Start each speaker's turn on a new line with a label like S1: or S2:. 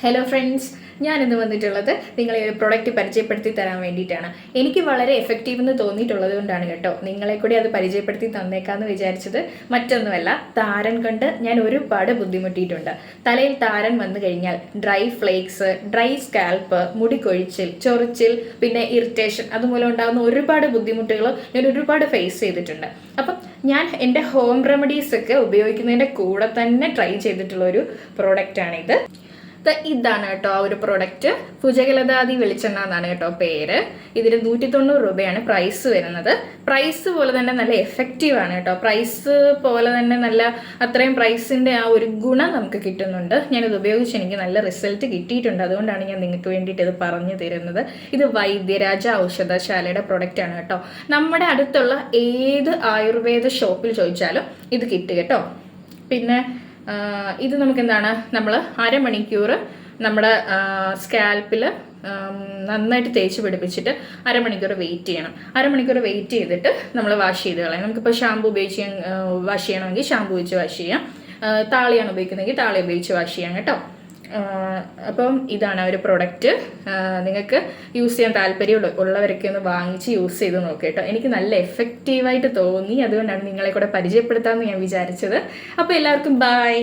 S1: Hello friends, ഞാനിന്ന് വന്നിട്ടുള്ളത് നിങ്ങളെ ഒരു പ്രൊഡക്റ്റ് പരിചയപ്പെടുത്തി തരാൻ വേണ്ടിയിട്ടാണ്. എനിക്ക് വളരെ എഫക്റ്റീവ് എന്ന് തോന്നിയിട്ടുള്ളത് കൊണ്ടാണ് കേട്ടോ നിങ്ങളെ കൂടി അത് പരിചയപ്പെടുത്തി തന്നേക്കാമെന്ന് വിചാരിച്ചത്. മറ്റൊന്നുമല്ല, താരൻ കൊണ്ട് ഞാൻ ഒരുപാട് ബുദ്ധിമുട്ടിയിട്ടുണ്ട്. തലയിൽ താരൻ വന്നു കഴിഞ്ഞാൽ ഡ്രൈ ഫ്ലേക്സ്, ഡ്രൈ സ്കാൽപ്പ്, മുടി കൊഴിച്ചിൽ, ചൊറിച്ചിൽ, പിന്നെ ഇറിറ്റേഷൻ, അതുമൂലം ഉണ്ടാകുന്ന ഒരുപാട് ബുദ്ധിമുട്ടുകൾ ഞാൻ ഒരുപാട് ഫേസ് ചെയ്തിട്ടുണ്ട്. അപ്പം ഞാൻ എൻ്റെ ഹോം റെമഡീസ് ഒക്കെ ഉപയോഗിക്കുന്നതിൻ്റെ കൂടെ തന്നെ ട്രൈ ചെയ്തിട്ടുള്ള ഒരു പ്രോഡക്റ്റാണിത്. ഇതാണ് കേട്ടോ ആ ഒരു പ്രൊഡക്റ്റ്. ഭുജഗലതാദി വെളിച്ചെണ്ണ എന്നാണ് കേട്ടോ പേര്. ഇതിന് 190 രൂപയാണ് പ്രൈസ് വരുന്നത്. പ്രൈസ് പോലെ തന്നെ നല്ല എഫക്റ്റീവ് ആണ് കേട്ടോ. പ്രൈസ് പോലെ തന്നെ നല്ല അത്രയും പ്രൈസിൻ്റെ ആ ഒരു ഗുണം നമുക്ക് കിട്ടുന്നുണ്ട്. ഞാനിത് ഉപയോഗിച്ച് എനിക്ക് നല്ല റിസൾട്ട് കിട്ടിയിട്ടുണ്ട്. അതുകൊണ്ടാണ് ഞാൻ നിങ്ങൾക്ക് വേണ്ടിയിട്ട് ഇത് പറഞ്ഞു തരുന്നത്. ഇത് വൈദ്യരാജ ഔഷധശാലയുടെ പ്രൊഡക്റ്റ് ആണ് കേട്ടോ. നമ്മുടെ അടുത്തുള്ള ഏത് ആയുർവേദ ഷോപ്പിൽ ചോദിച്ചാലും ഇത് കിട്ടും കേട്ടോ. പിന്നെ ഇത് നമുക്ക് എന്താണ്, നമ്മൾ അരമണിക്കൂർ നമ്മുടെ സ്കാൽപ്പിൽ നന്നായിട്ട് തേച്ച് പിടിപ്പിച്ചിട്ട് അരമണിക്കൂർ വെയിറ്റ് ചെയ്യണം. അരമണിക്കൂർ വെയിറ്റ് ചെയ്തിട്ട് നമ്മൾ വാഷ് ചെയ്ത് കളയാം. നമുക്കിപ്പോൾ ഷാമ്പു ഉപയോഗിച്ച് വാഷ് ചെയ്യണമെങ്കിൽ ഷാമ്പു വെച്ച് വാഷ് ചെയ്യാം. താളിയാണ് ഉപയോഗിക്കുന്നതെങ്കിൽ താളി ഉപയോഗിച്ച് വാഷ് ചെയ്യാം കേട്ടോ. അപ്പം ഇതാണ് ഒരു പ്രൊഡക്റ്റ്. നിങ്ങൾക്ക് യൂസ് ചെയ്യാൻ താല്പര്യം ഉള്ളവരൊക്കെ ഒന്ന് വാങ്ങിച്ച് യൂസ് ചെയ്ത് നോക്കുക കേട്ടോ. എനിക്ക് നല്ല എഫക്റ്റീവായിട്ട് തോന്നി. അതുകൊണ്ടാണ് നിങ്ങളെ കൂടെ പരിചയപ്പെടുത്താമെന്ന് ഞാൻ വിചാരിച്ചത്. അപ്പോൾ എല്ലാവർക്കും ബൈ.